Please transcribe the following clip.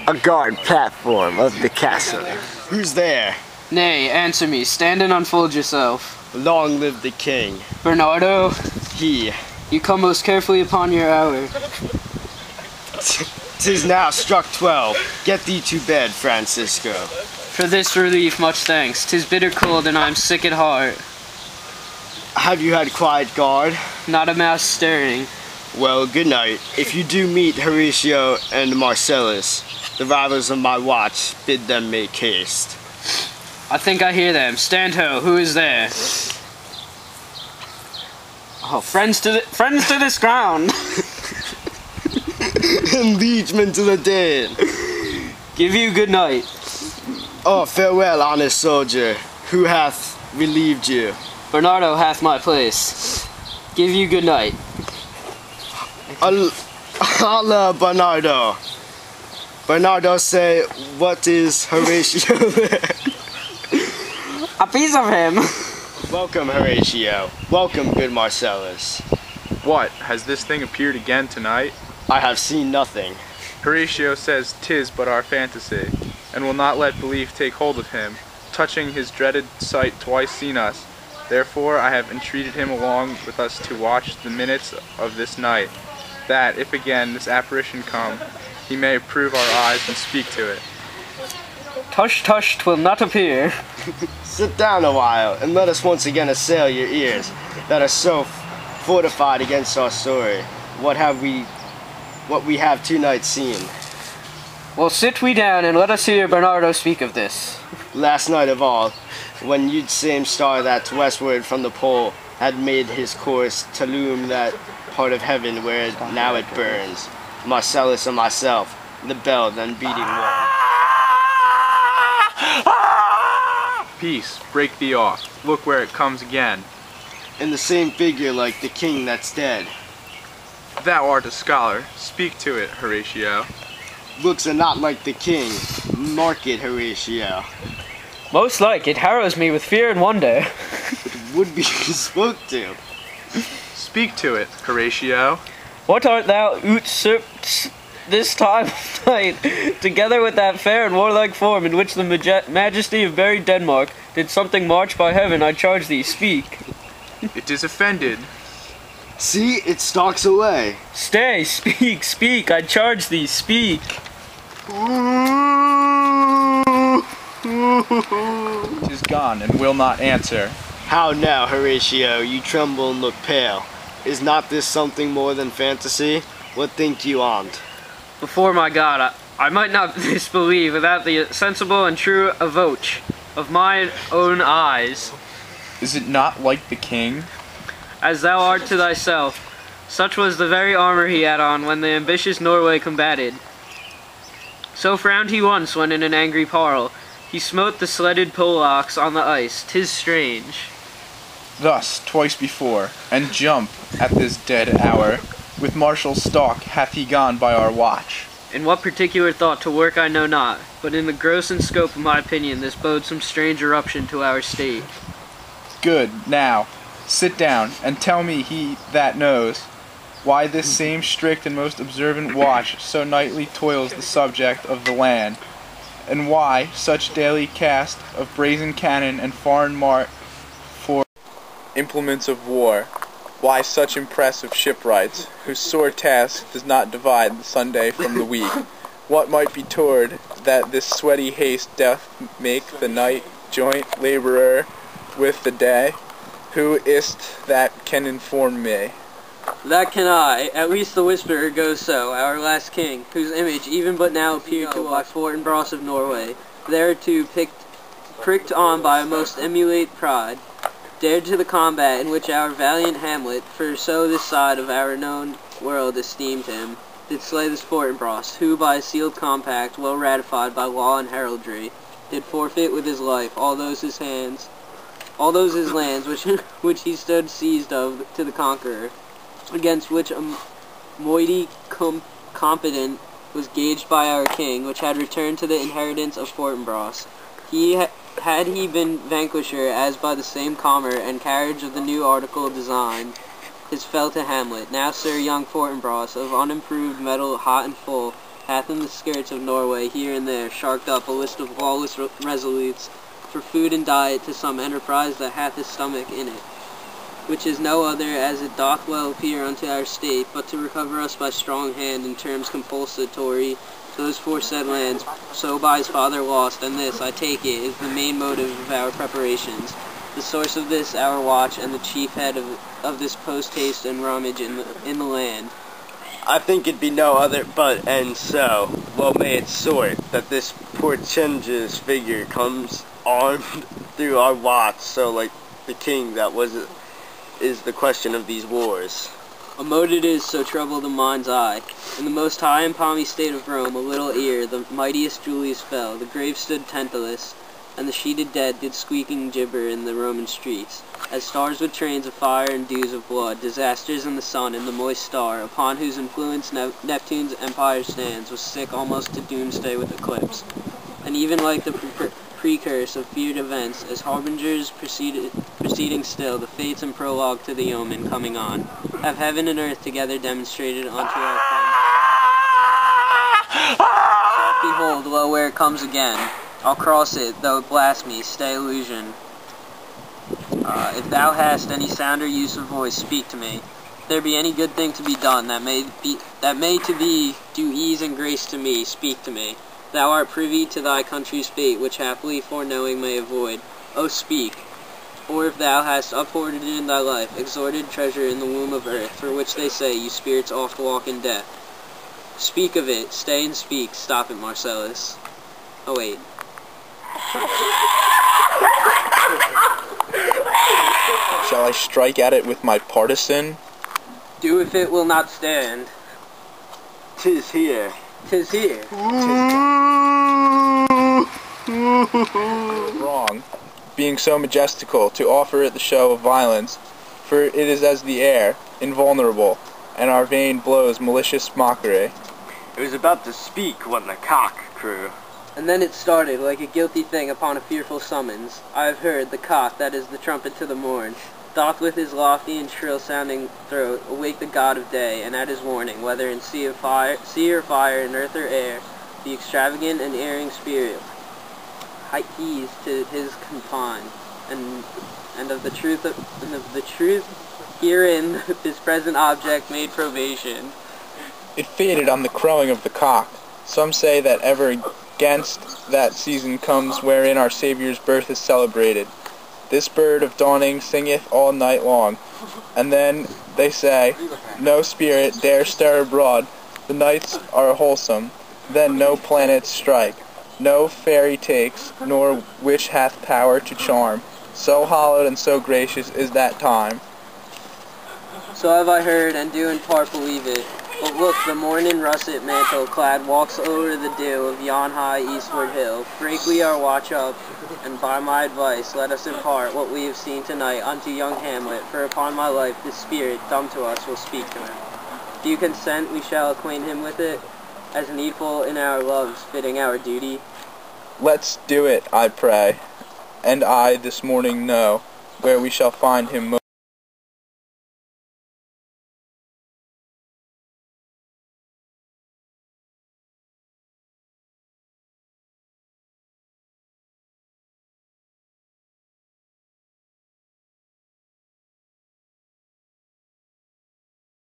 a guard platform of the castle. Who's there? Nay, answer me. Stand and unfold yourself. Long live the king. Bernardo, He. you come most carefully upon your hour. 'Tis now struck 12. Get thee to bed, Francisco. For this relief, much thanks. 'Tis bitter cold and I am sick at heart. Have you had quiet guard? Not a mouse stirring. Well, good night. If you do meet Horatio and Marcellus, the rivals of my watch, bid them make haste. I think I hear them. Stand ho, who is there? Oh, friends to this ground. And liegemen to the dead. Give you good night. Oh, farewell, honest soldier. Who hath relieved you? Bernardo hath my place. Give you good night. Allah, Bernardo. Bernardo say, what is Horatio there? A piece of him. Welcome, Horatio. Welcome, good Marcellus. What, has this thing appeared again tonight? I have seen nothing. Horatio says 'tis but our fantasy, and will not let belief take hold of him, touching his dreaded sight twice seen us. Therefore I have entreated him along with us to watch the minutes of this night, that, if again this apparition come, he may approve our eyes and speak to it. Tush tush, 'twill not appear. Sit down a while, and let us once again assail your ears, that are so fortified against our story. What we have tonight seen. Well, sit we down and let us hear Bernardo speak of this. Last night of all, when you'd same star that's westward from the pole had made his course to loom that part of heaven where now it burns, Marcellus and myself, the bell then beating one. Peace, break thee off. Look where it comes again. In the same figure like the king that's dead. Thou art a scholar. Speak to it, Horatio. Looks are not like the king. Mark it, Horatio. Most like, it harrows me with fear and wonder. It would be spoke to. Speak to it, Horatio. What art thou usurped this time of night, together with that fair and warlike form in which the majesty of buried Denmark did something march by heaven, I charge thee, speak. It is offended. See, it stalks away. Stay, speak, speak, I charge thee, speak. It is gone and will not answer. How now, Horatio, you tremble and look pale. Is not this something more than fantasy? What think you on't? Before my God, I might not disbelieve without the sensible and true avouch of mine own eyes. Is it not like the king? As thou art to thyself, such was the very armor he had on when the ambitious Norway combated. So frowned he once when in an angry parle he smote the sledded Polacks on the ice. 'Tis strange. Thus, twice before, and jump at this dead hour, with martial stalk hath he gone by our watch. In what particular thought to work I know not, but in the gross and scope of my opinion this bodes some strange eruption to our state. Good, now, sit down, and tell me he that knows, why this same strict and most observant watch so nightly toils the subject of the land, and why such daily cast of brazen cannon and foreign mart for implements of war, why such impressive shipwrights, whose sore task does not divide the Sunday from the week, what might be toward that this sweaty haste doth make the night joint laborer with the day? Who is't that can inform me? That can I, at least the whisperer goes so, our last king, whose image even but now appeared to by Fortinbras of Norway, thereto pricked on by a most emulate pride, dared to the combat in which our valiant Hamlet, for so this side of our known world esteemed him, did slay this Fortinbras, who by a sealed compact, well ratified by law and heraldry, did forfeit with his life all those his lands which he stood seized of to the conqueror, against which a moiety competent was gauged by our king, which had returned to the inheritance of Fortinbras. Had he been vanquisher, as by the same commer and carriage of the new article design, his fell to Hamlet. Now, sir, young Fortinbras, of unimproved metal hot and full, hath in the skirts of Norway here and there sharked up a list of lawless resolutes for food and diet to some enterprise that hath his stomach in it, which is no other, as it doth well appear unto our state, but to recover us by strong hand in terms compulsatory those foresaid lands, so by his father lost, and this, I take it, is the main motive of our preparations, the source of this our watch, and the chief head of this post-haste and rummage in the land. I think it'd be no other but, and so, well may it sort, that this portentous figure comes armed through our watch, so like the king that is the question of these wars. A mote it is so trouble the mind's eye. In the most high and palmy state of Rome, a little ere the mightiest Julius fell, the grave stood tenantless, and the sheeted dead did squeaking gibber in the Roman streets, as stars with trains of fire and dews of blood, disasters in the sun and the moist star, upon whose influence Neptune's empire stands, was sick almost to doomsday with eclipse, and even like the precurse of feared events, as harbingers proceeding still, the fates and prologue to the omen coming on, have heaven and earth together demonstrated unto our friends. Behold, lo, where it comes again. I'll cross it, though it blast me, stay illusion. If thou hast any sound or use of voice, speak to me. If there be any good thing to be done, that may to thee do ease and grace to me, speak to me. Thou art privy to thy country's fate, which happily foreknowing may avoid. O speak. Or if thou hast uphoarded in thy life, extorted treasure in the womb of earth, for which they say you spirits oft walk in death. Speak of it, stay and speak, stop it, Marcellus. Oh wait. Shall I strike at it with my partisan? Do if it will not stand. 'Tis here. 'Tis here. Wrong, being so majestical, to offer it the show of violence, for it is as the air, invulnerable, and our vein blows malicious mockery. It was about to speak when the cock crew. And then it started, like a guilty thing upon a fearful summons. I have heard the cock, that is the trumpet to the morn, doth with his lofty and shrill-sounding throat awake the god of day, and at his warning, whether in sea or fire, in earth or air, the extravagant and erring spirit he's to his confine, and of the truth herein his present object made probation. It faded on the crowing of the cock. Some say that ever against that season comes wherein our Saviour's birth is celebrated. This bird of dawning singeth all night long, and then, they say, no spirit dare stir abroad, the nights are wholesome, then no planets strike, no fairy takes, nor witch hath power to charm, so hallowed and so gracious is that time. So have I heard, and do in part believe it. But look, the morn in russet mantle clad walks over the dew of yon high eastward hill. Break we our watch up, and by my advice let us impart what we have seen tonight unto young Hamlet, for upon my life this spirit, dumb to us, will speak to him. Do you consent we shall acquaint him with it, as needful in our loves, fitting our duty? Let's do it, I pray, and I this morning know where we shall find him